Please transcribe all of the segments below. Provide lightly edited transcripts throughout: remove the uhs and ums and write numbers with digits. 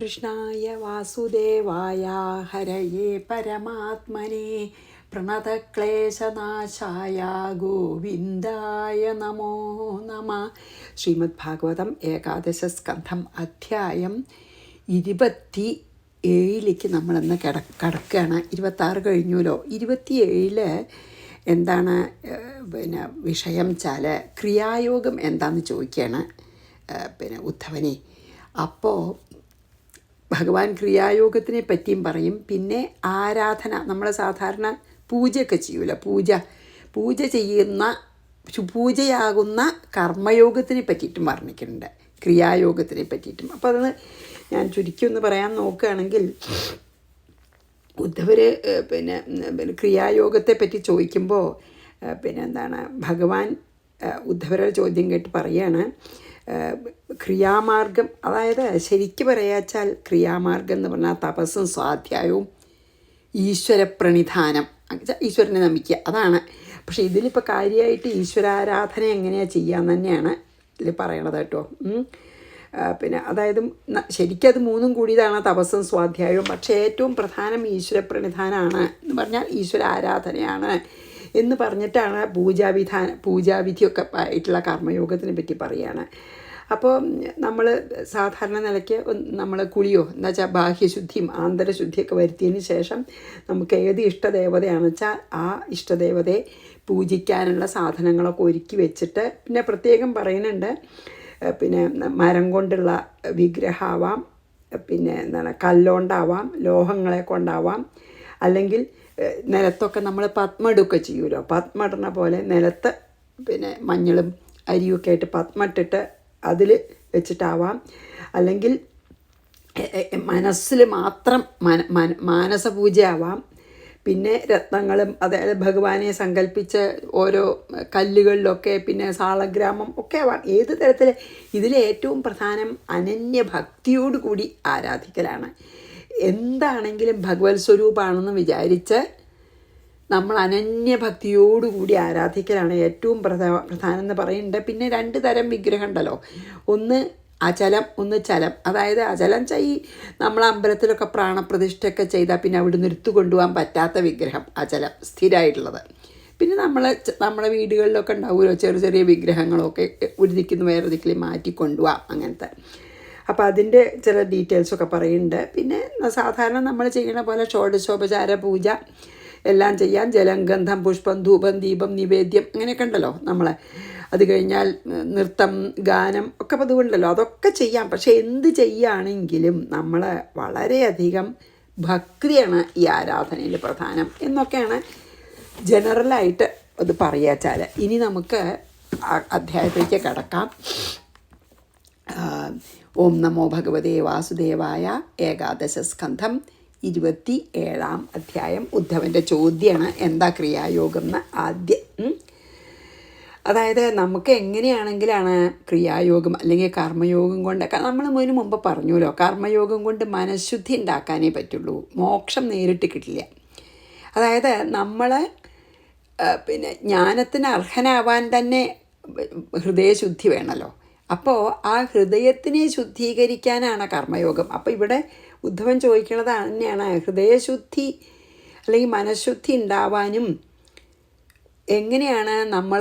കൃഷ്ണായ വാസുദേവായ ഹരയേ പരമാത്മനെ പ്രണതക്ലേശനാശായ ഗോവിന്ദായ നമോ നമ. ശ്രീമദ് ഭാഗവതം ഏകാദശ സ്കന്ധം അധ്യായം 27 നമ്മളിന്ന് കടക്കുകയാണ്. 26 കഴിഞ്ഞുല്ലോ. 27 എന്താണ് വിഷയം വെച്ചാൽ ക്രിയായോഗം എന്താണെന്ന് ചോദിക്കുകയാണ് ഉദ്ധവനെ. അപ്പോൾ ഭഗവാൻ ക്രിയായോഗത്തിനെ പറ്റിയും പറയും. പിന്നെ ആരാധന, നമ്മൾ സാധാരണ പൂജയൊക്കെ ചെയ്യൂല, പൂജയാകുന്ന കർമ്മയോഗത്തിനെ പറ്റിയിട്ടും വർണ്ണിക്കുന്നുണ്ട്, ക്രിയായോഗത്തിനെ പറ്റിയിട്ടും. അപ്പോൾ അത് ഞാൻ ചുരുക്കി ഒന്ന് പറയാൻ നോക്കുകയാണെങ്കിൽ, ഉദ്ധവർ ക്രിയായോഗത്തെ പറ്റി ചോദിക്കുമ്പോൾ ഭഗവാൻ ഉദ്ധവരുടെ ചോദ്യം കേട്ട് പറയാണ്, ക്രിയാമാർഗം, അതായത് ശരിക്കും പറയാച്ചാൽ ക്രിയാമാർഗം എന്ന് പറഞ്ഞാൽ തപസ്സും സ്വാധ്യായവും ഈശ്വരപ്രണിധാനം, ഈശ്വരനെ നമിക്കുക, അതാണ്. പക്ഷേ ഇതിലിപ്പോൾ കാര്യമായിട്ട് ഈശ്വരാരാധന എങ്ങനെയാണ് ചെയ്യാന്ന് തന്നെയാണ് ഇതിൽ പറയണത് കേട്ടോ. അതായത് ശരിക്കും അത് മൂന്നും കൂടിയതാണ് തപസ്സും സ്വാധ്യായവും. പക്ഷേ ഏറ്റവും പ്രധാനം ഈശ്വരപ്രണിധാനമാണ് എന്ന് പറഞ്ഞാൽ ഈശ്വര ആരാധനയാണ് എന്ന് പറഞ്ഞിട്ടാണ് പൂജാവിധിയൊക്കെ ആയിട്ടുള്ള കർമ്മയോഗത്തിനെ പറ്റി പറയുകയാണ്. അപ്പോൾ നമ്മൾ സാധാരണ നിലയ്ക്ക് നമ്മൾ കുളിയോ എന്താ വെച്ചാൽ ബാഹ്യശുദ്ധിയും ആന്തരശുദ്ധിയൊക്കെ വരുത്തിയതിന് ശേഷം നമുക്ക് ഏത് ഇഷ്ടദേവതയാണെന്ന് വെച്ചാൽ ആ ഇഷ്ടദേവതയെ പൂജിക്കാനുള്ള സാധനങ്ങളൊക്കെ ഒരുക്കി വെച്ചിട്ട്, പിന്നെ പ്രത്യേകം പറയുന്നുണ്ട്, മരം കൊണ്ടുള്ള വിഗ്രഹമാവാം, കല്ലുകൊണ്ടാവാം, ലോഹങ്ങളെ കൊണ്ടാവാം, അല്ലെങ്കിൽ നിലത്തൊക്കെ നമ്മൾ പത്മടുക്കെ ചെയ്യുമല്ലോ, പത്മടണ പോലെ നിലത്ത് മഞ്ഞളും അരിയൊക്കെ ആയിട്ട് പത്മട്ടിട്ട് അതിൽ വെച്ചിട്ടാവാം, അല്ലെങ്കിൽ മനസ്സിൽ മാത്രം മാനസപൂജയാവാം, പിന്നെ രത്നങ്ങളും അതായത് ഭഗവാനെ സങ്കല്പിച്ച് ഓരോ കല്ലുകളിലൊക്കെ, പിന്നെ സാളഗ്രാമം ഒക്കെ ആവാം. ഏത് തരത്തിൽ ഇതിലേറ്റവും പ്രധാനം അനന്യഭക്തിയോടുകൂടി ആരാധിക്കലാണ്. എന്താണെങ്കിലും ഭഗവത് സ്വരൂപമാണെന്ന് വിചാരിച്ച് നമ്മൾ അനന്യഭക്തിയോടുകൂടി ആരാധിക്കലാണ് ഏറ്റവും പ്രധാനം എന്ന് പറയുന്നുണ്ട്. പിന്നെ 2 തരം വിഗ്രഹം ഉണ്ടല്ലോ, ഒന്ന് അചലം, ഒന്ന് ചലം. അതായത് അചലം നമ്മൾ അമ്പലത്തിലൊക്കെ പ്രാണപ്രതിഷ്ഠയൊക്കെ ചെയ്താൽ പിന്നെ അവിടുന്ന് എടുത്തു കൊണ്ടുപോകാൻ പറ്റാത്ത വിഗ്രഹം അചലം, സ്ഥിരമായിട്ടുള്ളത്. പിന്നെ നമ്മുടെ വീടുകളിലൊക്കെ ഉണ്ടാവുമല്ലോ ചെറിയ വിഗ്രഹങ്ങളൊക്കെ, ഒരു ദിക്കിന്ന് വേറെ ദിക്കിൽ മാറ്റി കൊണ്ടുപോകാം, അങ്ങനത്തെ. അപ്പോൾ അതിൻ്റെ ചില ഡീറ്റെയിൽസൊക്കെ പറയുന്നുണ്ട്. പിന്നെ സാധാരണ നമ്മൾ ചെയ്യുന്ന പോലെ ഷോഡശോപചാര പൂജ എല്ലാം ചെയ്യാൻ, ജലം, ഗന്ധം, പുഷ്പം, ധൂപം, ദീപം, നിവേദ്യം, അങ്ങനെയൊക്കെ ഉണ്ടല്ലോ നമ്മളെ. അത് കഴിഞ്ഞാൽ നൃത്തം, ഗാനം ഒക്കെ അതുകൊണ്ടല്ലോ, അതൊക്കെ ചെയ്യാം. പക്ഷേ എന്ത് ചെയ്യുകയാണെങ്കിലും നമ്മൾ വളരെയധികം ഭക്തിയാണ് ഈ ആരാധനയിൽ പ്രധാനം എന്നൊക്കെയാണ് ജനറലായിട്ട് അത് പറയാച്ചാൽ. ഇനി നമുക്ക് അധ്യായത്തിലേക്ക് കടക്കാം. ഓം നമോ ഭഗവതേ വാസുദേവായ. ഏകാദശ സ്കന്ധം 27 അധ്യായം. ഉദ്ധവൻ്റെ ചോദ്യമാണ് എന്താ ക്രിയായോഗം എന്ന് ആദ്യം. അതായത് നമുക്ക് എങ്ങനെയാണെങ്കിലാണ് ക്രിയായോഗം അല്ലെങ്കിൽ കർമ്മയോഗം കൊണ്ട്, നമ്മൾ മുമ്പ് പറഞ്ഞല്ലോ, കർമ്മയോഗം കൊണ്ട് മനഃശുദ്ധി ഉണ്ടാക്കാനേ പറ്റുള്ളൂ, മോക്ഷം നേരിട്ട് കിട്ടില്ല. അതായത് നമ്മൾ ജ്ഞാനത്തിന് അർഹനാവാൻ തന്നെ ഹൃദയശുദ്ധി വേണമല്ലോ. അപ്പോൾ ആ ഹൃദയത്തിനെ ശുദ്ധീകരിക്കാനാണ് കർമ്മയോഗം. അപ്പോൾ ഇവിടെ ഉദ്ധവൻ ചോദിക്കുന്നത് തന്നെയാണ്, ഹൃദയശുദ്ധി അല്ലെങ്കിൽ മനഃശുദ്ധി ഉണ്ടാവാനും എങ്ങനെയാണ് നമ്മൾ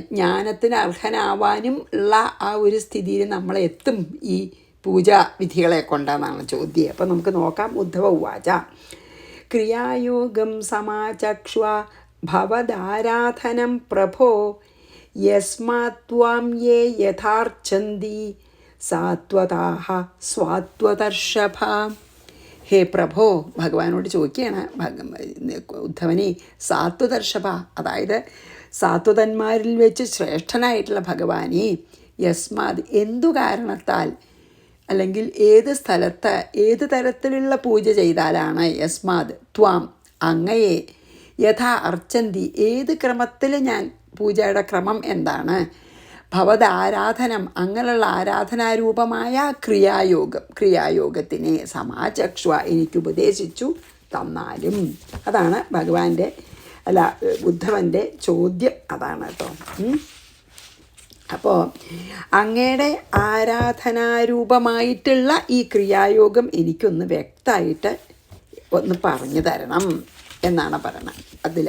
ജ്ഞാനത്തിന് അർഹനാവാനും ഉള്ള ആ ഒരു സ്ഥിതിയിൽ നമ്മളെത്തും ഈ പൂജാവിധികളെ കൊണ്ടാണെന്നാണ് ചോദ്യം. അപ്പോൾ നമുക്ക് നോക്കാം. ഉദ്ധവ ഉവാച ക്രിയായോഗം സമാചക്ഷ്വ ഭവദാരാധനം പ്രഭോ യസ്മാത്വാം യേ യഥാർച്ചന്തി സാത്വതാഹ സ്വാത്വതർഷഭ. ഹേ പ്രഭോ, ഭഗവാനോട് ചോദിക്കുകയാണ് ഉദ്ധവനെ, സാത്വതർഷഭ, അതായത് സാത്വതന്മാരിൽ വെച്ച് ശ്രേഷ്ഠനായിട്ടുള്ള ഭഗവാനെ, യസ്മാത്, എന്തു കാരണത്താൽ അല്ലെങ്കിൽ ഏത് സ്ഥലത്ത് ഏത് തരത്തിലുള്ള പൂജ ചെയ്താലാണ്, യസ്മാത് ത്വാം, അങ്ങയെ, യഥാ അർച്ചന്തി, ഏത് ക്രമത്തിൽ ഞാൻ, പൂജയുടെ ക്രമം എന്താണ്, ഭവദാരാധനം, അങ്ങനെയുള്ള ആരാധനാരൂപമായ ക്രിയായോഗത്തിനെ സമാചക്ഷ്വ, എനിക്ക് ഉപദേശിച്ചു തന്നാലും. അതാണ് ഉദ്ധവൻ്റെ ചോദ്യം, അതാണ് കേട്ടോ. അപ്പോൾ അങ്ങയുടെ ആരാധനാരൂപമായിട്ടുള്ള ഈ ക്രിയായോഗം എനിക്കൊന്ന് വ്യക്തമായിട്ട് ഒന്ന് പറഞ്ഞു തരണം എന്നാണ് പറയണത് അതിൽ.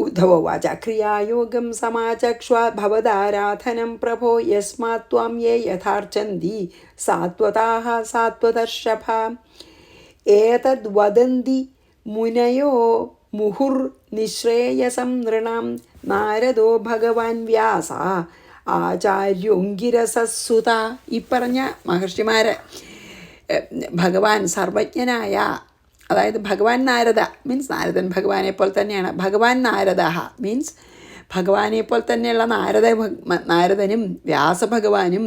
ഉദ്ധവോവാച ക്രിയായോഗം സമാചക്ഷ്വ ഭവദാരാധനം പ്രഭോ യസ്മാത് ത്വാം യേ യഥാർച്ചന്തി സാത്വതാഃ സാത്വതർഷഭ ഏതദ്വദന്തി മുനയോ മുഹുർനിശ്രേയസം നൃണാം നാരദോ ഭഗവാൻ വ്യാസ ആചാര്യോങ്കിരസസുത. ഈ പറഞ്ഞ മഹർഷിമാരെ ഭഗവാൻ സർവജ്ഞനായ, അതായത് ഭഗവാൻ നാരദ മീൻസ് നാരദൻ ഭഗവാനെ പോലെ തന്നെയാണ്. ഭഗവാൻ നാരദ മീൻസ് ഭഗവാനെ പോലെ തന്നെയുള്ള നാരദനും വ്യാസഭഗവാനും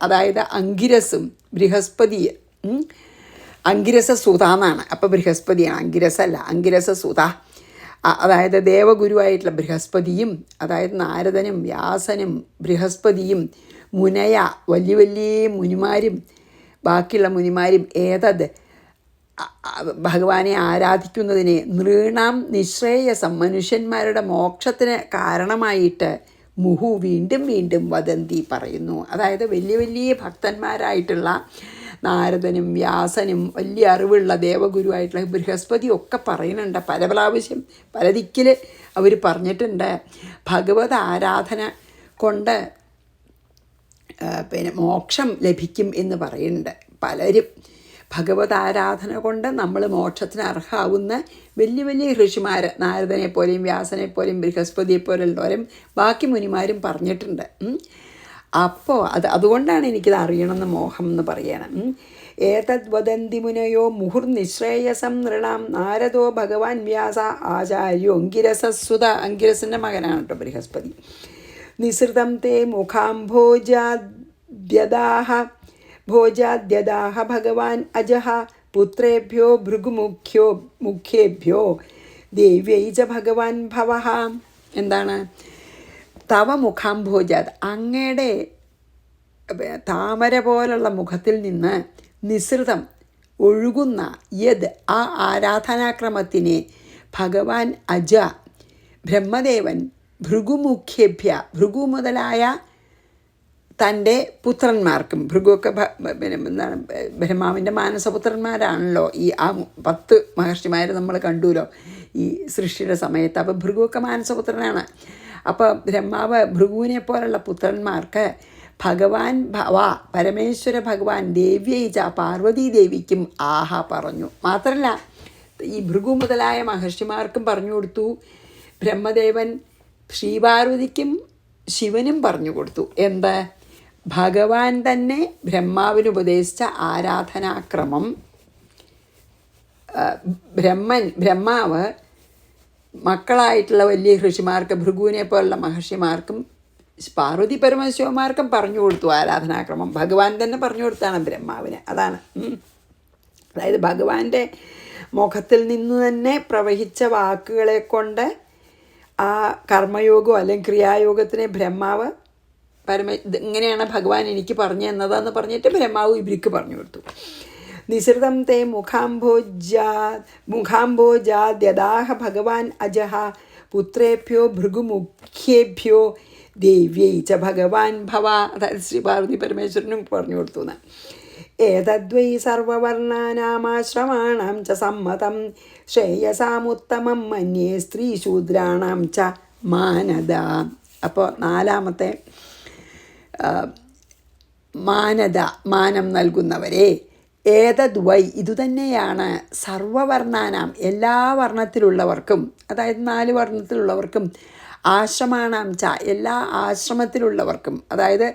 അതായത് അങ്കിരസും ബൃഹസ്പതി അങ്കിരസസുത എന്നാണ്. അപ്പോൾ ബൃഹസ്പതിയാണ്, അങ്കിരസല്ല, അങ്കിരസസുത. അതായത് ദേവഗുരുവായിട്ടുള്ള ബൃഹസ്പതിയും, അതായത് നാരദനും വ്യാസനും ബൃഹസ്പതിയും മുനയ വലിയ വലിയ മുനിമാരും ബാക്കിയുള്ള മുനിമാരും ഏതത് ഭഗവാനെ ആരാധിക്കുന്നതിനെ നൃണാം നിശ്രേയസം മനുഷ്യന്മാരുടെ മോക്ഷത്തിന് കാരണമായിട്ട് മുഹു വീണ്ടും വീണ്ടും വദന്തി പറയുന്നു. അതായത് വലിയ വലിയ ഭക്തന്മാരായിട്ടുള്ള നാരദനും വ്യാസനും വലിയ അറിവുള്ള ദേവഗുരുവായിട്ടുള്ള ബൃഹസ്പതി ഒക്കെ പറയുന്നുണ്ട്. പല പ്രാവശ്യം പല ദിക്കിൽ അവർ പറഞ്ഞിട്ടുണ്ട് ഭഗവത് ആരാധന കൊണ്ട് പിന്നെ മോക്ഷം ലഭിക്കും എന്ന് പറയുന്നുണ്ട് പലരും. ഭഗവത് ആരാധന കൊണ്ട് നമ്മൾ മോക്ഷത്തിന് അർഹാവുന്ന വലിയ വലിയ ഋഷിമാർ നാരദനെ പോലെയും വ്യാസനെ പോലെയും ബൃഹസ്പതിയെ പോലെയുള്ളവരും ബാക്കി മുനിമാരും പറഞ്ഞിട്ടുണ്ട്. അപ്പോൾ അതുകൊണ്ടാണ് എനിക്കിത് അറിയണമെന്ന് മോഹം എന്ന് പറയണം. ഏതദ്വദന്തി മുനയോ മുഹുർനിശ്രേയസം നൃണാം നാരദോ ഭഗവാൻ വ്യാസ ആചാര്യോ അങ്കിരസസുത. അങ്കിരസിൻ്റെ മകനാണ് കേട്ടോ ബൃഹസ്പതി. നിസൃതം തേ ഭോജാദ്യദാഹ ഭഗവാൻ അജഃ പുത്രേഭ്യോ മുഖ്യേഭ്യോ ദേവ്യൈ ച ഭഗവാൻ ഭവഃ. എന്താണ്? തവ മുഖാംഭോജാത്, അങ്ങയുടെ താമര പോലുള്ള മുഖത്തിൽ നിന്ന് നിസൃതം ഒഴുകുന്ന യദ് ആ ആരാധനാക്രമത്തിനെ ഭഗവാൻ അജ ബ്രഹ്മദേവൻ ഭൃഗുമുഖ്യേഭ്യ ഭൃഗു മുതലായ തൻ്റെ പുത്രന്മാർക്കും, ഭൃഗുവൊക്കെ എന്താണ് ബ്രഹ്മാവിൻ്റെ മാനസപുത്രന്മാരാണല്ലോ ഈ 10 മഹർഷിമാർ നമ്മൾ കണ്ടുല്ലോ ഈ സൃഷ്ടിയുടെ സമയത്ത്. അപ്പോൾ ഭൃഗുവൊക്കെ മാനസപുത്രനാണ്. അപ്പോൾ ബ്രഹ്മാവ് ഭൃഗുവിനെ പോലുള്ള പുത്രന്മാർക്ക് ഭഗവാൻ ഭവ പരമേശ്വര ഭഗവാൻ ദേവ്യൈച പാർവതീ ദേവിക്കും ആഹ പറഞ്ഞു. മാത്രമല്ല ഈ ഭൃഗു മുതലായ മഹർഷിമാർക്കും പറഞ്ഞു കൊടുത്തു. ബ്രഹ്മദേവൻ ശ്രീപാർവതിക്കും ശിവനും പറഞ്ഞു കൊടുത്തു. എന്താ? ഭഗവാൻ തന്നെ ബ്രഹ്മാവിന് ഉപദേശിച്ച ആരാധനാക്രമം ബ്രഹ്മാവ് മക്കളായിട്ടുള്ള വലിയ ഋഷിമാർക്ക് ഭൃഗുവിനെ പോലുള്ള മഹർഷിമാർക്കും പാർവതി പരമശിവന്മാർക്കും പറഞ്ഞു കൊടുത്തു ആരാധനാക്രമം. ഭഗവാൻ തന്നെ പറഞ്ഞു കൊടുത്താണ് ബ്രഹ്മാവിന്. അതാണ് അതായത് ഭഗവാന്റെ മുഖത്തിൽ നിന്ന് തന്നെ പ്രവഹിച്ച വാക്കുകളെ കൊണ്ട് ആ കർമ്മയോഗം അല്ലെങ്കിൽ ക്രിയായോഗത്തിനെ ബ്രഹ്മാവ് ഇങ്ങനെയാണ് ഭഗവാൻ എനിക്ക് പറഞ്ഞു തന്നതെന്ന് പറഞ്ഞിട്ട് ബ്രഹ്മാവ് ഇവർക്ക് പറഞ്ഞു കൊടുത്തു. നിസൃതം തേ മുഖാംഭോജാദ്യദാഹ ഭഗവാൻ അജഃ പുത്രേഭ്യോ ഭൃഗുമുഖ്യേഭ്യോ ദേവ്യൈ ച ഭഗവാൻ ഭവ. അതായത് ശ്രീ പാർവതി പരമേശ്വരനും പറഞ്ഞു കൊടുത്തു. ഏതദ്വൈ സർവവർണ്ണാനാമാശ്രമാണാം ച സമ്മതം ശ്രേയസാമുത്തമം മന്യേ സ്ത്രീശൂദ്രാണാം ച മാനദ. അപ്പോൾ 4ാമത്തെ മാനദ മാനം നൽകുന്നവരെ ഏതദ്വൈ ഇതുതന്നെയാണ് സർവവർണ്ണാനാം എല്ലാ വർണ്ണത്തിലുള്ളവർക്കും, അതായത് 4 വർണ്ണത്തിലുള്ളവർക്കും ആശ്രമാണാം ച എല്ലാ ആശ്രമത്തിലുള്ളവർക്കും, അതായത്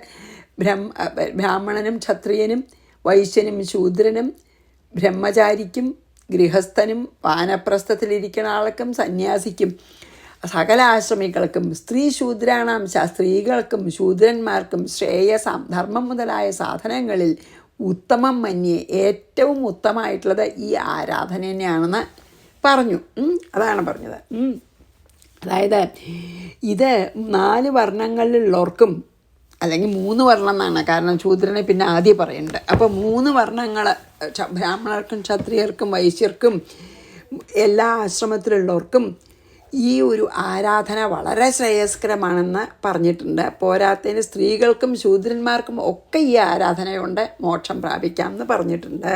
ബ്രാഹ്മണനും ക്ഷത്രിയനും വൈശ്യനും ശൂദ്രനും ബ്രഹ്മചാരിക്കും ഗൃഹസ്ഥനും വാനപ്രസ്ഥത്തിലിരിക്കുന്ന ആൾക്കും സന്യാസിക്കും സകല ആശ്രമികൾക്കും സ്ത്രീശൂദ്രാണാം ച സ്ത്രീകൾക്കും ശൂദ്രന്മാർക്കും ശ്രേയസാം ധർമ്മം മുതലായ സാധനങ്ങളിൽ ഉത്തമം മന്യേ ഏറ്റവും ഉത്തമമായിട്ടുള്ളത് ഈ ആരാധന തന്നെയാണെന്ന് പറഞ്ഞു. അതാണ് പറഞ്ഞത്. അതായത് ഇത് 4 വർണ്ണങ്ങളിലുള്ളവർക്കും അല്ലെങ്കിൽ 3 വർണ്ണം എന്നാണ്, കാരണം ശൂദ്രനെ പിന്നെ ആദ്യം പറയുന്നുണ്ട്. അപ്പോൾ 3 വർണ്ണങ്ങൾ ബ്രാഹ്മണർക്കും ക്ഷത്രിയർക്കും വൈശ്യർക്കും എല്ലാ ആശ്രമത്തിലുള്ളവർക്കും ഈ ഒരു ആരാധന വളരെ ശ്രേയസ്കരമാണെന്ന് പറഞ്ഞിട്ടുണ്ട്. പോരാത്തതിന് സ്ത്രീകൾക്കും ശൂദ്രന്മാർക്കും ഒക്കെ ഈ ആരാധന കൊണ്ട് മോക്ഷം പ്രാപിക്കാം എന്ന് പറഞ്ഞിട്ടുണ്ട്.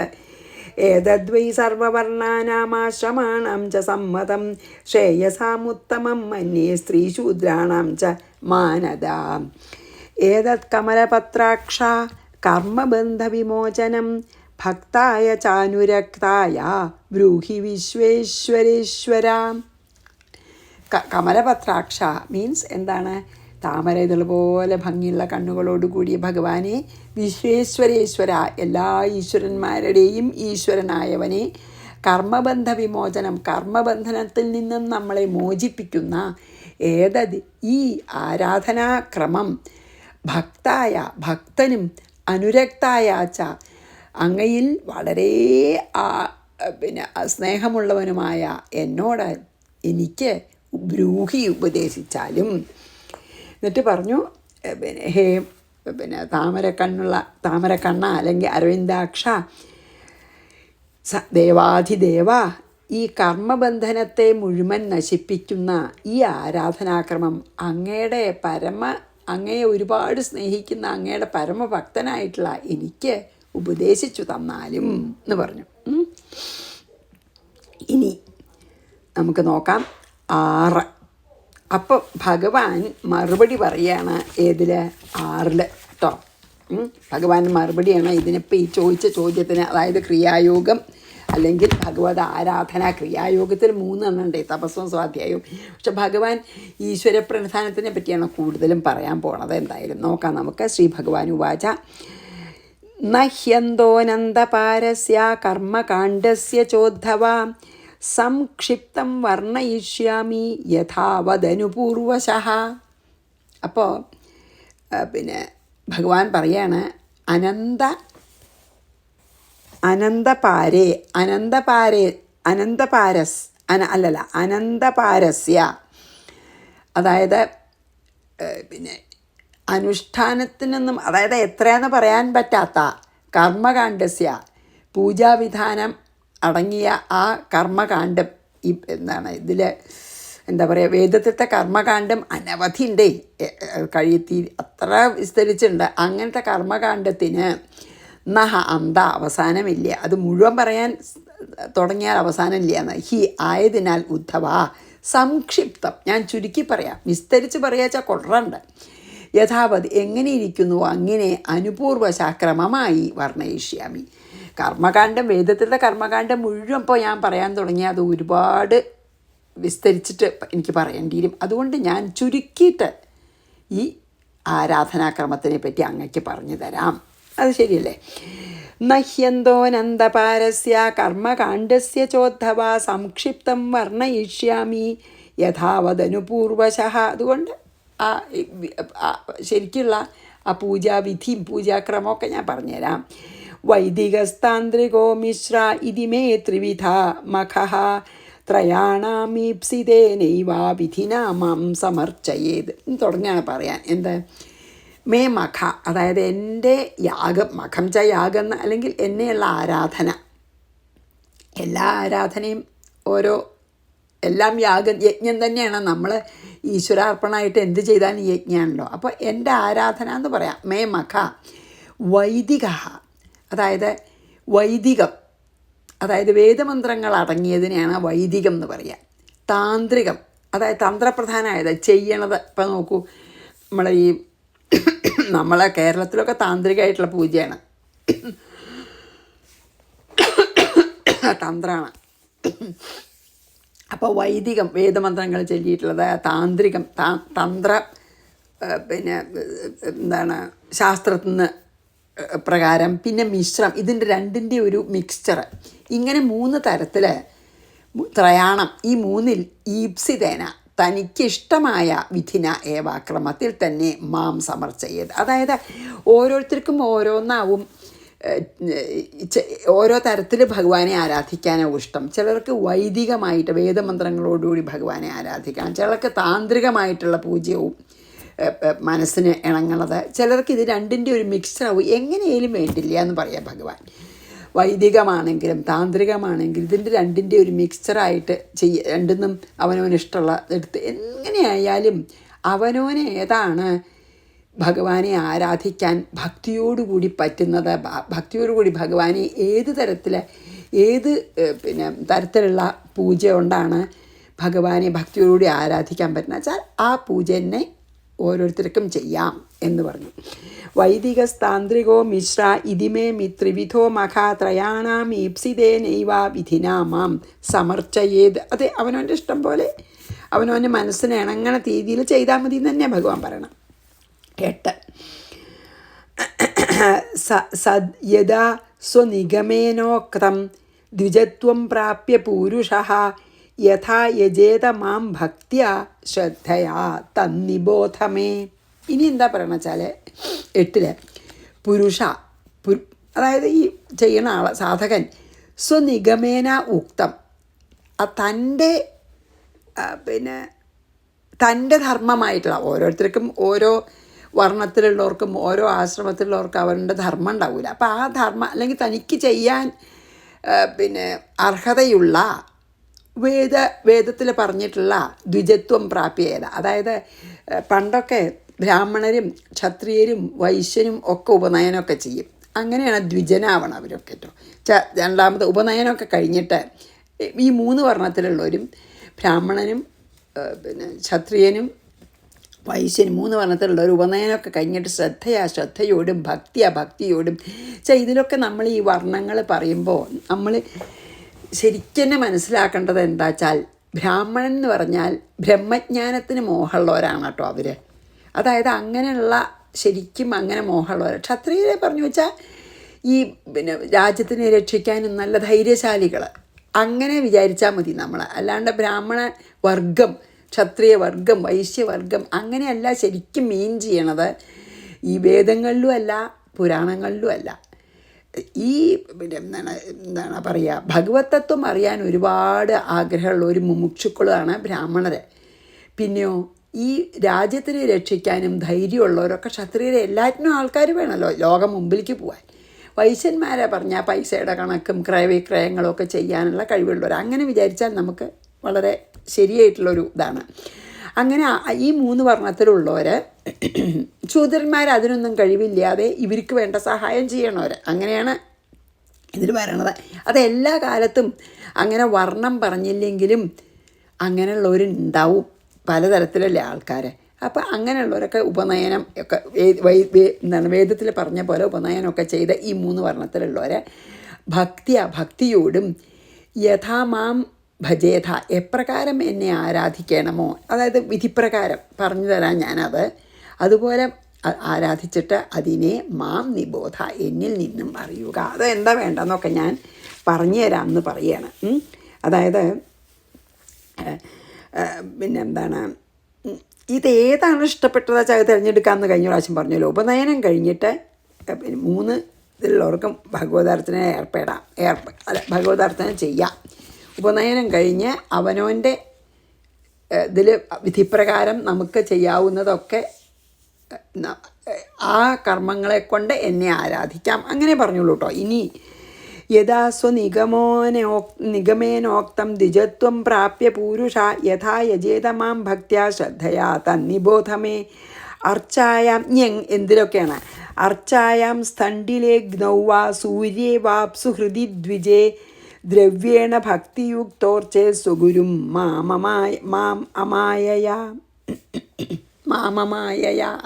ഏതദ്വൈ സർവവർണ്ണാനാമാശ്രമാണം ച സമ്മതം ശ്രേയസാമുത്തമം മന്യേ സ്ത്രീശൂദ്രാണാം ച മാനദാ. ഏതത് കമലപത്രാക്ഷ കർമ്മബന്ധവിമോചനം ഭക്തായ ചാനുരക്തായ ബ്രൂഹി വിശ്വേശ്വരേശ്വര. കമലപത്രാക്ഷ മീൻസ് എന്താണ്? താമര ഇതൾ പോലെ ഭംഗിയുള്ള കണ്ണുകളോടുകൂടിയ ഭഗവാനെ, വിശ്വേശ്വരേശ്വര എല്ലാ ഈശ്വരന്മാരുടെയും ഈശ്വരനായവനെ, കർമ്മബന്ധ വിമോചനം കർമ്മബന്ധനത്തിൽ നിന്നും നമ്മളെ മോചിപ്പിക്കുന്ന ഏതത് ഈ ആരാധനാക്രമം ഭക്തായ ഭക്തനും അനുരക്തായ ച അങ്ങയിൽ വളരെ സ്നേഹമുള്ളവനുമായ എന്നോട് എനിക്ക് ബ്രൂഹി ഉപദേശിച്ചാലും. എന്നിട്ട് പറഞ്ഞു ഹേ താമരക്കണ്ണ അല്ലെങ്കിൽ അരവിന്ദാക്ഷ ദേവാധിദേവ, ഈ കർമ്മബന്ധനത്തെ മുഴുവൻ നശിപ്പിക്കുന്ന ഈ ആരാധനാക്രമം അങ്ങയെ ഒരുപാട് സ്നേഹിക്കുന്ന അങ്ങയുടെ പരമഭക്തനായിട്ടുള്ള എനിക്ക് ഉപദേശിച്ചു തന്നാലും എന്ന് പറഞ്ഞു. ഇനി നമുക്ക് നോക്കാം 6. അപ്പോൾ ഭഗവാൻ മറുപടി പറയാണ് ഏതിൽ? 6 കേട്ടോ. ഭഗവാൻ മറുപടിയാണ് ഇതിനിപ്പോൾ ഈ ചോദിച്ച ചോദ്യത്തിന്. അതായത് ക്രിയായോഗം അല്ലെങ്കിൽ ഭഗവത് ആരാധന. ക്രിയായോഗത്തിൽ 3 എണ്ണുണ്ട്, തപസ്സും സ്വാധ്യായവും. പക്ഷെ ഭഗവാൻ ഈശ്വര പ്രധാനത്തിനെ പറ്റിയാണ് കൂടുതലും പറയാൻ പോണത്. എന്തായാലും നോക്കാം നമുക്ക്. ശ്രീ ഭഗവാൻ ഉവാച നഹ്യന്തോനന്ദപാരസ്യ കർമ്മകാണ്ഡസ്യ ചോദ്ധവ സംക്ഷിപ്തം വർണ്ണയിഷ്യാമി യഥാവദനുപൂർവശഃ. അപ്പോൾ ഭഗവാൻ പറയാണ് അനന്തപാരസ്യ, അതായത് അനുഷ്ഠാനത്തിനൊന്നും, അതായത് എത്രയാണെന്ന് പറയാൻ പറ്റാത്ത കർമ്മകാണ്ഡസ്യ പൂജാവിധാനം അടങ്ങിയ ആ കർമ്മകാണ്ഡം. ഈ ഇതിൽ എന്താ പറയുക, വേദത്തിലത്തെ കർമ്മകാണ്ഡം അനവധി ഉണ്ട്, കഴിയത്തി അത്ര വിസ്തരിച്ചിട്ടുണ്ട്. അങ്ങനത്തെ കർമ്മകാണ്ഡത്തിന് നഹ അന്ത അവസാനമില്ല. അത് മുഴുവൻ പറയാൻ തുടങ്ങിയാൽ അവസാനമില്ല എന്ന്. ഹി ആയതിനാൽ ഉദ്ധവ സംക്ഷിപ്തം, ഞാൻ ചുരുക്കി പറയാം, വിസ്തരിച്ച് പറയാച്ചാൽ കൊള്ളറുണ്ട്. യഥാവത് എങ്ങനെയിരിക്കുന്നു അങ്ങനെ അനുപൂർവശാക്രമമായി വർണ്ണയിഷ്യാമി. കർമ്മകാണ്ഡം, വേദത്തിലെ കർമ്മകാണ്ഡം മുഴുവൻ ഇപ്പോൾ ഞാൻ പറയാൻ തുടങ്ങിയാൽ അത് ഒരുപാട് വിസ്തരിച്ചിട്ട് എനിക്ക് പറയേണ്ടി വരും. അതുകൊണ്ട് ഞാൻ ചുരുക്കിയിട്ട് ഈ ആരാധനാക്രമത്തിനെ പറ്റി അങ്ങക്ക് പറഞ്ഞു തരാം. അത് ശരിയല്ലേ? നഹ്യന്തോനന്ദപാരസ്യ കർമ്മകാണ്ഡസ്യ ചോദ്ധവ സംക്ഷിപ്തം വർണ്ണയിഷ്യാമി യഥാവദനുപൂർവശഃ. അതുകൊണ്ട് ശരിക്കുള്ള ആ പൂജാവിധിയും പൂജാക്രമമൊക്കെ ഞാൻ പറഞ്ഞുതരാം. വൈദികസ്താന്ത്രികോ മിശ്ര ഇതിമേ ത്രിവിധ മഖഃ ത്രയാണാമീപ്സിതേനൈവ വിധിനാ മാം സമർച്ചയേത്. തുടങ്ങിയാണ് പറയാൻ. എന്ത്? മേ മഖ, അതായത് എൻ്റെ യാഗം, മഖം ച യാഗം അല്ലെങ്കിൽ എന്നെയുള്ള ആരാധന. എല്ലാ ആരാധനയും എല്ലാം യജ്ഞം തന്നെയാണ്. നമ്മൾ ഈശ്വരാർപ്പണമായിട്ട് എന്ത് ചെയ്താലും യജ്ഞമാണല്ലോ. അപ്പോൾ എൻ്റെ ആരാധന എന്ന് പറയാം. മേ മഖ വൈദിക, അതായത് വൈദികം, അതായത് വേദമന്ത്രങ്ങൾ അടങ്ങിയതിനെയാണ് വൈദികം എന്ന് പറയുക. താന്ത്രികം, അതായത് തന്ത്രപ്രധാനമായത് ചെയ്യണത്. ഇപ്പം നോക്കൂ, നമ്മളെ കേരളത്തിലൊക്കെ താന്ത്രികമായിട്ടുള്ള പൂജയാണ്, തന്ത്രമാണ്. അപ്പോൾ വൈദികം വേദമന്ത്രങ്ങൾ ചൊല്ലിയിട്ടുള്ളത്, താന്ത്രികം തന്ത്ര ശാസ്ത്രത്തിൽ നിന്ന് പ്രകാരം, പിന്നെ മിശ്രം, ഇതിൻ്റെ രണ്ടിൻ്റെ ഒരു മിക്സ്ചർ. ഇങ്ങനെ 3 തരത്തിൽ ത്രയാണം. ഈ 3ൽ ഈപ്സിതേന തനിക്കിഷ്ടമായ വിധിന ഏവാക്രമത്തിൽ തന്നെ മാം സമർച്ചയത്. അതായത് ഓരോരുത്തർക്കും ഓരോന്നാവും, ഓരോ തരത്തിൽ ഭഗവാനെ ആരാധിക്കാനാവും ഇഷ്ടം. ചിലർക്ക് വൈദികമായിട്ട് വേദമന്ത്രങ്ങളോടുകൂടി ഭഗവാനെ ആരാധിക്കണം, ചിലർക്ക് താന്ത്രികമായിട്ടുള്ള പൂജയും മനസ്സിന് ഇണങ്ങുന്നത്, ചിലർക്ക് ഇത് രണ്ടിൻ്റെ ഒരു മിക്സ്ചറാവും. എങ്ങനെയാലും വേണ്ടില്ല എന്ന് പറയാം ഭഗവാൻ. വൈദികമാണെങ്കിലും താന്ത്രികമാണെങ്കിലും ഇതിൻ്റെ രണ്ടിൻ്റെ ഒരു മിക്സ്ചറായിട്ട് രണ്ടിന്നും അവനവനിഷ്ടമുള്ള എടുത്ത് എങ്ങനെയായാലും അവനവന് ഏതാണ് ഭഗവാനെ ആരാധിക്കാൻ ഭക്തിയോടുകൂടി പറ്റുന്നത്, ഭക്തിയോടുകൂടി ഭഗവാനെ ഏത് തരത്തിലുള്ള പൂജ കൊണ്ടാണ് ഭഗവാനെ ഭക്തിയോടുകൂടി ആരാധിക്കാൻ പറ്റുന്നത് വെച്ചാൽ ആ പൂജ തന്നെ ഓരോരുത്തർക്കും ചെയ്യാം എന്ന് പറഞ്ഞു. വൈദികസ്താന്ത്രികോ മിശ്ര ഇതിമേ ത്രിവിധോ മഖാത്രയാണാം ഈപ്സിതേ നൈവ വിധിനാ മാം സമർച്ചയേത്. അത് അവനവൻ്റെ ഇഷ്ടം പോലെ അവനവൻ്റെ മനസ്സിന് ഇണങ്ങണ രീതിയിൽ ചെയ്താൽ മതി എന്ന് തന്നെ ഭഗവാൻ പറയണം. 8 യഥാ സ്വനിഗമേനോക്തം ദ്വിജത്വം പ്രാപ്യ പൂരുഷഃ യഥാ യജേത മാം ഭക്ത്യാ ശ്രദ്ധയാ തന്നിബോധമേ. ഇനി എന്താ പറയണ വെച്ചാൽ 8 അതായത് ഈ ചെയ്യണ സാധകൻ സ്വനിഗമേന ഉക്തം തൻ്റെ ധർമ്മമായിട്ടുള്ള ഓരോരുത്തർക്കും ഓരോ വർണ്ണത്തിലുള്ളവർക്കും ഓരോ ആശ്രമത്തിലുള്ളവർക്കും അവരുടെ ധർമ്മം ഉണ്ടാവില്ല. അപ്പോൾ ആ ധർമ്മം അല്ലെങ്കിൽ തനിക്ക് ചെയ്യാൻ അർഹതയുള്ള വേദത്തിൽ പറഞ്ഞിട്ടുള്ള ദ്വിജത്വം പ്രാപ്യത. അതായത് പണ്ടൊക്കെ ബ്രാഹ്മണരും ക്ഷത്രിയരും വൈശ്യനും ഒക്കെ ഉപനയനമൊക്കെ ചെയ്യും. അങ്ങനെയാണ് ദ്വിജനാവണം അവരൊക്കെ കേട്ടോ. രണ്ടാമത് ഉപനയനമൊക്കെ കഴിഞ്ഞിട്ട് ഈ 3 വർണ്ണത്തിലുള്ളവരും ബ്രാഹ്മണനും ക്ഷത്രിയനും വൈശ്യനും 3 വർണ്ണത്തിലുള്ള ഒരു ഉപനയനമൊക്കെ കഴിഞ്ഞിട്ട് ശ്രദ്ധയോടും ഭക്തിയോടും ഇതിലൊക്കെ നമ്മൾ ഈ വർണ്ണങ്ങൾ പറയുമ്പോൾ നമ്മൾ ശരിക്കും തന്നെ മനസ്സിലാക്കേണ്ടത് എന്താ വെച്ചാൽ ബ്രാഹ്മണൻ എന്ന് പറഞ്ഞാൽ ബ്രഹ്മജ്ഞാനത്തിന് മോഹമുള്ളവരാണ് കേട്ടോ അവർ. അതായത് അങ്ങനെയുള്ള ശരിക്കും അങ്ങനെ മോഹമുള്ളവർ. ക്ഷത്രിയരെ പറഞ്ഞു വെച്ചാൽ ഈ രാജ്യത്തിനെ രക്ഷിക്കാനും നല്ല ധൈര്യശാലികൾ അങ്ങനെ വിചാരിച്ചാൽ മതി നമ്മൾ. അല്ലാണ്ട് ബ്രാഹ്മണ വർഗം, ക്ഷത്രിയ വർഗം, വൈശ്യവർഗം അങ്ങനെയല്ല ശരിക്കും മീൻ ചെയ്യണത്. ഈ വേദങ്ങളിലും അല്ല പുരാണങ്ങളിലും അല്ല. ഈ എന്താണ് പറയുക, ഭഗവത് തത്വം അറിയാൻ ഒരുപാട് ആഗ്രഹമുള്ള ഒരു മുമുക്ഷുക്കളാണ് ബ്രാഹ്മണർ. പിന്നെയോ ഈ രാജ്യത്തിനെ രക്ഷിക്കാനും ധൈര്യമുള്ളവരൊക്കെ ക്ഷത്രിയരെ എല്ലാറ്റിനും ആൾക്കാർ വേണമല്ലോ ലോകം മുമ്പിലേക്ക് പോകാൻ. വൈശ്യന്മാരെ പറഞ്ഞാൽ പൈസയുടെ കണക്കും ക്രയവിക്രയങ്ങളും ഒക്കെ ചെയ്യാനുള്ള കഴിവുള്ളവർ. അങ്ങനെ വിചാരിച്ചാൽ നമുക്ക് വളരെ ശരിയായിട്ടുള്ളൊരു ഇതാണ്. അങ്ങനെ ഈ 3 വർണ്ണത്തിലുള്ളവർ ശൂദ്രന്മാർ അതിനൊന്നും കഴിവില്ലാതെ ഇവർക്ക് വേണ്ട സഹായം ചെയ്യണവർ. അങ്ങനെയാണ് ഇതിൽ പറയണത്. അത് എല്ലാ കാലത്തും അങ്ങനെ വർണ്ണം പറഞ്ഞില്ലെങ്കിലും അങ്ങനെയുള്ളവരുണ്ടാവും, പലതരത്തിലല്ലേ ആൾക്കാർ. അപ്പോൾ അങ്ങനെയുള്ളവരൊക്കെ ഉപനയനം ഒക്കെ വേദത്തിൽ പറഞ്ഞ പോലെ ഉപനയനമൊക്കെ ചെയ്ത ഈ 3 വർണ്ണത്തിലുള്ളവരെ ഭക്തിയോടും യഥാമാം ഭജേഥ എപ്രകാരം എന്നെ ആരാധിക്കണമോ, അതായത് വിധിപ്രകാരം പറഞ്ഞു തരാൻ ഞാനത് അതുപോലെ ആരാധിച്ചിട്ട് അതിനെ മാം നിബോധ എന്നിൽ നിന്നും അറിയുക. അത് എന്താ വേണ്ടെന്നൊക്കെ ഞാൻ പറഞ്ഞു തരാമെന്ന് പറയുകയാണ്. അതായത് ഇതേതാണ് ഇഷ്ടപ്പെട്ടത് വെച്ചാൽ അത് തിരഞ്ഞെടുക്കാമെന്ന് കഴിഞ്ഞ പ്രാവശ്യം പറഞ്ഞല്ലോ. ഉപനയനം കഴിഞ്ഞിട്ട് 3 ഇതിലുള്ളവർക്കും ഭഗവതാർത്ഥന ഭഗവതാർത്ഥന ചെയ്യാം. ഉപനയനം കഴിഞ്ഞ് അവനവൻ്റെ ഇതിൽ വിധിപ്രകാരം നമുക്ക് ചെയ്യാവുന്നതൊക്കെ ആ കർമ്മങ്ങളെ കൊണ്ട് എന്നെ ആരാധിക്കാം അങ്ങനെ പറഞ്ഞോളൂ കേട്ടോ. ഇനി യഥാ നിഗമേനോക്തം ദ്വിജത്വം പ്രാപ്യ പൂരുഷ യഥാ യജേത മാം ഭക്ത്യാ ശ്രദ്ധയാ തന്നിബോധമേ. അർച്ചായാം എന്തിലൊക്കെയാണ് അർച്ചായാം സ്ഥണ്ഡിലേ ഗ്നൗവാ സൂര്യേ വാപ്സു ഹൃദി ദ്വിജേ ദ്രവ്യേണ ഭക്തിയുക്തോർച്ചേ സുഗുരും മാം അമായയാ.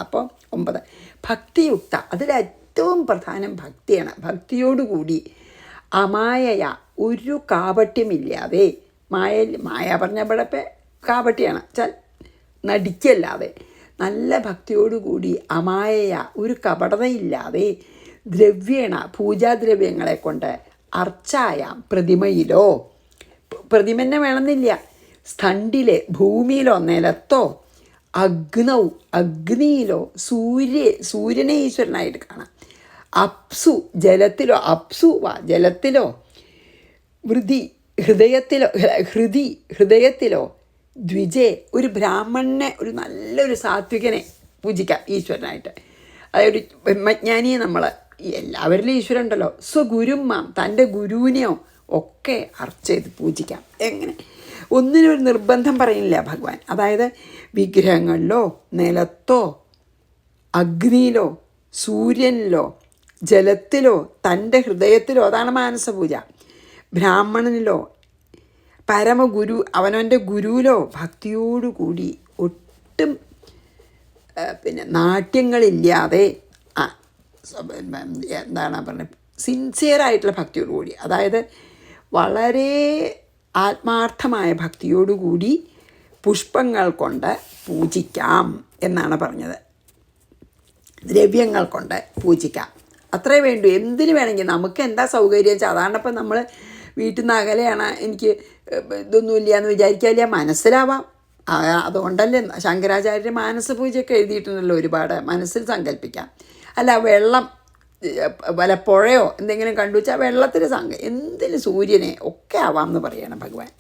അപ്പോൾ 9 ഭക്തിയുക്ത, അതിലേറ്റവും പ്രധാനം ഭക്തിയാണ്. ഭക്തിയോടുകൂടി അമായയ ഒരു കാപട്യമില്ലാതെ, മായ പറഞ്ഞപ്പോഴപ്പോൾ കാപട്യാണ് വെച്ചാൽ നടിക്കല്ലാതെ നല്ല ഭക്തിയോടുകൂടി അമായയ ഒരു കപടതയില്ലാതെ ദ്രവ്യേണ പൂജാദ്രവ്യങ്ങളെ കൊണ്ട് അർച്ചായാം പ്രതിമയിലോ, പ്രതിമന്നെ വേണമെന്നില്ല, സ്ഥണ്ഡിലെ ഭൂമിയിലോ നിലത്തോ അഗ്നിയിലോ സൂര്യനെ ഈശ്വരനായിട്ട് കാണാം, അപ്സു ജലത്തിലോ, ജലത്തിലോ, ഹൃദയത്തിലോ ദ്വിജേ ഒരു ബ്രാഹ്മണനെ, ഒരു നല്ലൊരു സാത്വികനെ പൂജിക്കാം ഈശ്വരനായിട്ട്. അതായത് ബ്രഹ്മജ്ഞാനിയെ നമ്മൾ എല്ലാവരിലും ഈശ്വരൻ ഉണ്ടല്ലോ. സ്വഗുരുമാം, തൻ്റെ ഗുരുവിനെയോ ഒക്കെ അർച്ചയത് പൂജിക്കാം. എങ്ങനെ? ഒന്നിനും ഒരു നിർബന്ധം പറയുന്നില്ല ഭഗവാൻ. അതായത് വിഗ്രഹങ്ങളിലോ നിലത്തോ അഗ്നിയിലോ സൂര്യനിലോ ജലത്തിലോ തൻ്റെ ഹൃദയത്തിലോ, അതാണ് മാനസപൂജ. ബ്രാഹ്മണനിലോ പരമഗുരു അവനവൻ്റെ ഗുരുവിലോ ഭക്തിയോടുകൂടി ഒട്ടും നാട്യങ്ങളില്ലാതെ എന്താണ് പറഞ്ഞത്, സിൻസിയറായിട്ടുള്ള ഭക്തിയോടുകൂടി, അതായത് വളരെ ആത്മാർത്ഥമായ ഭക്തിയോടുകൂടി പുഷ്പങ്ങൾ കൊണ്ട് പൂജിക്കാം എന്നാണ് പറഞ്ഞത്. ദ്രവ്യങ്ങൾ കൊണ്ട് പൂജിക്കാം, അത്രേ വേണ്ടൂ. എന്തിനു വേണമെങ്കിൽ നമുക്ക് എന്താ സൗകര്യം. സാധാരണ ഇപ്പം നമ്മൾ വീട്ടിൽ നിന്ന് അകലെയാണ്, എനിക്ക് ഇതൊന്നുമില്ല എന്ന് വിചാരിക്കാനില്ല, മനസ്സിലാവാം. അതുകൊണ്ടല്ലേ ശങ്കരാചാര്യ മാനസപൂജയൊക്കെ എഴുതിയിട്ടുണ്ടല്ലോ ഒരുപാട്. മനസ്സിൽ സങ്കല്പിക്കാം. അല്ല വെള്ളം വല്ല പുഴയോ എന്തെങ്കിലും കണ്ടു വെച്ചാൽ വെള്ളത്തിൽ എന്തിന് സൂര്യനെ ഒക്കെ ആവാം എന്ന് പറയണം ഭഗവാൻ.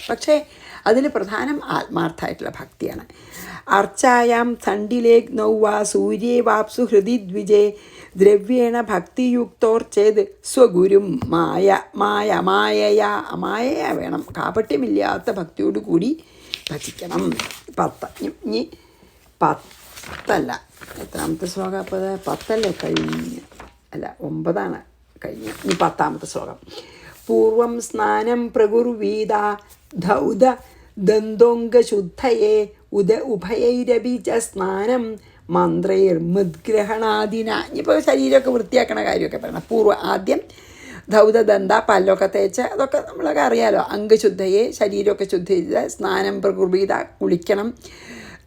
പക്ഷേ അതിൽ പ്രധാനം ആത്മാർത്ഥമായിട്ടുള്ള ഭക്തിയാണ്. അർച്ചായാം സണ്ടിലേ നൗവാ സൂര്യേ വാപ്സു ഹൃദി ദ്വിജേ ദ്രവ്യേണ ഭക്തിയുക്തോർച്ചേത് സ്വഗുരും മായയാ വേണം. കാപട്യമില്ലാത്ത ഭക്തിയോടുകൂടി ഭജിക്കണം. 10 ഇനി 10 എത്രാമത്തെ ശ്ലോകം? അപ്പോൾ 10 കഴിഞ്ഞ്, അല്ല 9 കഴിഞ്ഞ്. ഇനി 10ാമത്തെ ശ്ലോകം. പൂർവം സ്നാനം പ്രകുർവീത ധൗത ദന്തോംഗശുദ്ധയേ ഉഭയൈരപി ച സ്നാനം മന്ത്രൈർമുദ്ഗ്രഹണാദിന. ഇനിയിപ്പോൾ ശരീരമൊക്കെ വൃത്തിയാക്കണ കാര്യമൊക്കെ പറയണം. ആദ്യം ധൗതദന്ത, പല്ലൊക്കെ തേച്ച്, അതൊക്കെ നമ്മളൊക്കെ അറിയാലോ. അംഗശുദ്ധയെ, ശരീരമൊക്കെ ശുദ്ധിച്ച് സ്നാനം പ്രകുർവീത, കുളിക്കണം.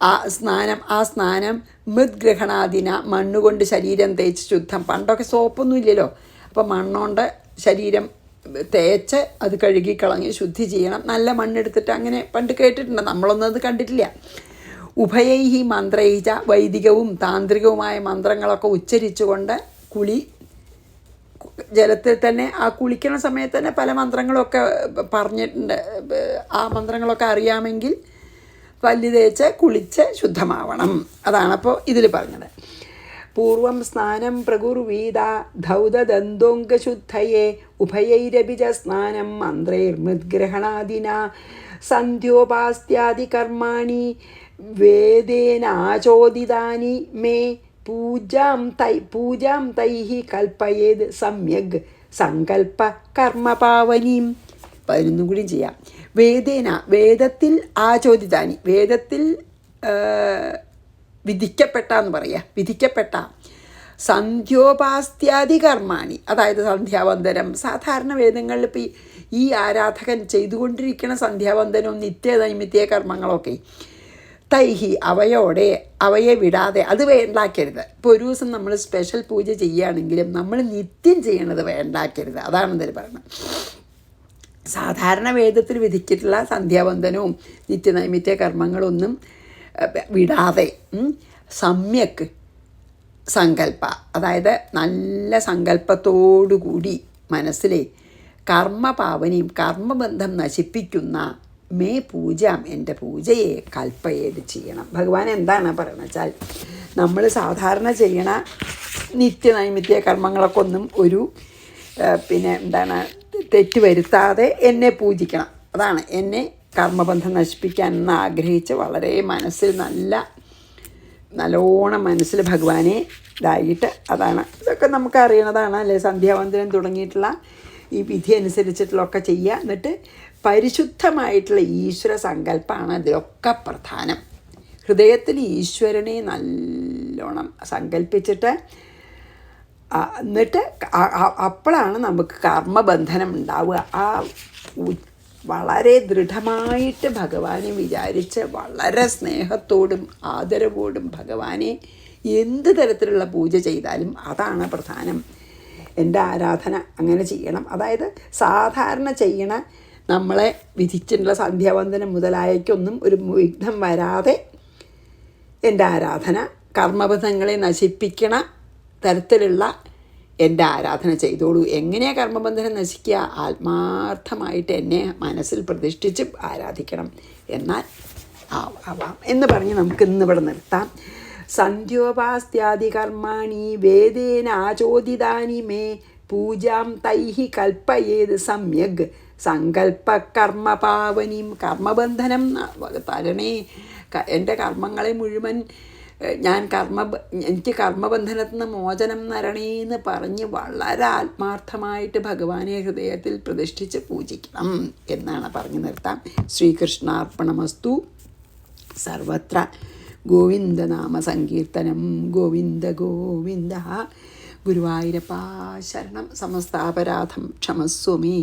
ആ സ്നാനം മൃദ്ഗ്രഹണാദിന, മണ്ണുകൊണ്ട് ശരീരം തേച്ച് ശുദ്ധം. പണ്ടൊക്കെ സോപ്പൊന്നും ഇല്ലല്ലോ, അപ്പോൾ മണ്ണുകൊണ്ട് ശരീരം തേച്ച് അത് കഴുകിക്കളഞ്ഞ് ശുദ്ധി ചെയ്യണം. നല്ല മണ്ണെടുത്തിട്ട്, അങ്ങനെ പണ്ട് കേട്ടിട്ടുണ്ട്, നമ്മളൊന്നും അത് കണ്ടിട്ടില്ല. ഉഭയൈഹി മന്ത്രൈച, വൈദികവും താന്ത്രികവുമായ മന്ത്രങ്ങളൊക്കെ ഉച്ചരിച്ചുകൊണ്ട് കുളി. ജലത്തിൽ തന്നെ ആ കുളിക്കണ സമയത്ത് തന്നെ പല മന്ത്രങ്ങളൊക്കെ പറഞ്ഞിട്ടുണ്ട്. ആ മന്ത്രങ്ങളൊക്കെ അറിയാമെങ്കിൽ പല്ല് തേച്ച് കുളിച്ച് ശുദ്ധമാവണം. അതാണപ്പോൾ ഇതിൽ പറഞ്ഞത്. പൂർവം സ്നാനം പ്രകുർവീത ധൗതദന്തോംഗശുദ്ധയേ ഉഭയൈരപി ച സ്നാനം മന്ത്രൈർമുദ്ഗ്രഹണാദിന സന്ധ്യോപാസ്ത്യാദി കർമാണി വേദേനാചോദിതാനി മേ പൂജാം തൈഹി കൽപ്പയേത് സമ്യഗ് സങ്കൽപ്പ കർമ്മപാവനീം. 11 കൂടി ചെയ്യാം. വേദത്തിൽ ആചോദിതാനി, വേദത്തിൽ വിധിക്കപ്പെട്ട എന്ന് പറയുക, വിധിക്കപ്പെട്ട സന്ധ്യോപാസ്ത്യാദി കർമാണി, അതായത് സന്ധ്യാവന്ദനം. സാധാരണ വേദങ്ങളിൽ ഇപ്പോൾ ഈ ആരാധകൻ ചെയ്തുകൊണ്ടിരിക്കുന്ന സന്ധ്യാവന്ദനവും നിത്യനൈമിത്യ കർമ്മങ്ങളൊക്കെ തൈഹി, അവയെ വിടാതെ, അത് വേണ്ടാക്കരുത്. ഇപ്പോൾ ഒരു ദിവസം നമ്മൾ സ്പെഷ്യൽ പൂജ ചെയ്യുകയാണെങ്കിലും നമ്മൾ നിത്യം ചെയ്യണത് വേണ്ടാക്കരുത്. അതാണ് ഇതിൽ പറയുന്നത്. സാധാരണ വേദത്തിൽ വിധിച്ചിട്ടുള്ള സന്ധ്യാവന്ദനവും നിത്യനൈമിത്യ കർമ്മങ്ങളൊന്നും വിടാതെ സമ്യക്ക് സങ്കല്പ, അതായത് നല്ല സങ്കല്പത്തോടുകൂടി മനസ്സിലെ കർമ്മപാവനിയും കർമ്മബന്ധം നശിപ്പിക്കുന്ന മേ പൂജാം, എൻ്റെ പൂജയെ കൽപ്പയേത് ചെയ്യണം. ഭഗവാൻ എന്താണ് പറയുന്നത് വെച്ചാൽ, നമ്മൾ സാധാരണ ചെയ്യണ നിത്യനൈമിത്യ കർമ്മങ്ങളൊക്കെ ഒന്നും ഒരു തെറ്റ് വരുത്താതെ എന്നെ പൂജിക്കണം. അതാണ് എന്നെ കർമ്മബന്ധം നശിപ്പിക്കാൻ എന്ന് ആഗ്രഹിച്ച് വളരെ മനസ്സിൽ നല്ലോണം മനസ്സിൽ ഭഗവാനെ ഇതായിട്ട്, അതാണ് ഇതൊക്കെ നമുക്ക് അറിയണതാണ് അല്ലേ. സന്ധ്യാവന്ദനം തുടങ്ങിയിട്ടുള്ള ഈ വിധി അനുസരിച്ചിട്ടുള്ളതൊക്കെ ചെയ്യുക. എന്നിട്ട് പരിശുദ്ധമായിട്ടുള്ള ഈശ്വര സങ്കല്പമാണ് ഇതിലൊക്കെ പ്രധാനം. ഹൃദയത്തിൽ ഈശ്വരനെ നല്ലോണം സങ്കല്പിച്ചിട്ട് എന്നിട്ട് അപ്പോഴാണ് നമുക്ക് കർമ്മബന്ധനം ഉണ്ടാവുക. ആ വളരെ ദൃഢമായിട്ട് ഭഗവാനെ വിചാരിച്ച് വളരെ സ്നേഹത്തോടും ആദരവോടും ഭഗവാനെ എന്ത് തരത്തിലുള്ള പൂജ ചെയ്താലും അതാണ് പ്രധാനം. എൻ്റെ ആരാധന അങ്ങനെ ചെയ്യണം. അതായത് സാധാരണ ചെയ്യണ നമ്മളെ വിധിച്ചിട്ടുള്ള സന്ധ്യാവന്ദനം മുതലായക്കൊന്നും ഒരു വിഘ്നം വരാതെ എൻ്റെ ആരാധന കർമ്മബന്ധങ്ങളെ നശിപ്പിക്കണ തരത്തിലുള്ള എൻ്റെ ആരാധന ചെയ്തോളൂ. എങ്ങനെയാണ് കർമ്മബന്ധനം നശിക്കുക? ആത്മാർത്ഥമായിട്ട് എന്നെ മനസ്സിൽ പ്രതിഷ്ഠിച്ച് ആരാധിക്കണം, എന്നാൽ ആവാം എന്ന് പറഞ്ഞ് നമുക്ക് ഇന്നിവിടെ നിർത്താം. സന്ധ്യോപാസ്ത്യാദി കർമാണി വേദേനാചോദിതാനി മേ പൂജാം തൈഹി കൽപ്പയേത് സമ്യഗ് സങ്കൽപ്പ കർമ്മപാവനിം. കർമ്മബന്ധനം തരണേ, എൻ്റെ കർമ്മങ്ങളെ മുഴുവൻ എനിക്ക് കർമ്മബന്ധനത്തിൽ നിന്ന് മോചനം തരണേന്ന് പറഞ്ഞ് വളരെ ആത്മാർത്ഥമായിട്ട് ഭഗവാനെ ഹൃദയത്തിൽ പ്രതിഷ്ഠിച്ച് പൂജിക്കണം എന്നാണ് പറഞ്ഞു നിർത്താം. ശ്രീകൃഷ്ണാർപ്പണമസ്തു. സർവത്ര ഗോവിന്ദനാമ സങ്കീർത്തനം. ഗോവിന്ദ ഗോവിന്ദ. ഗുരുവായൂരപ്പാ ശരണം. സമസ്താപരാധം ക്ഷമസ്വമേ.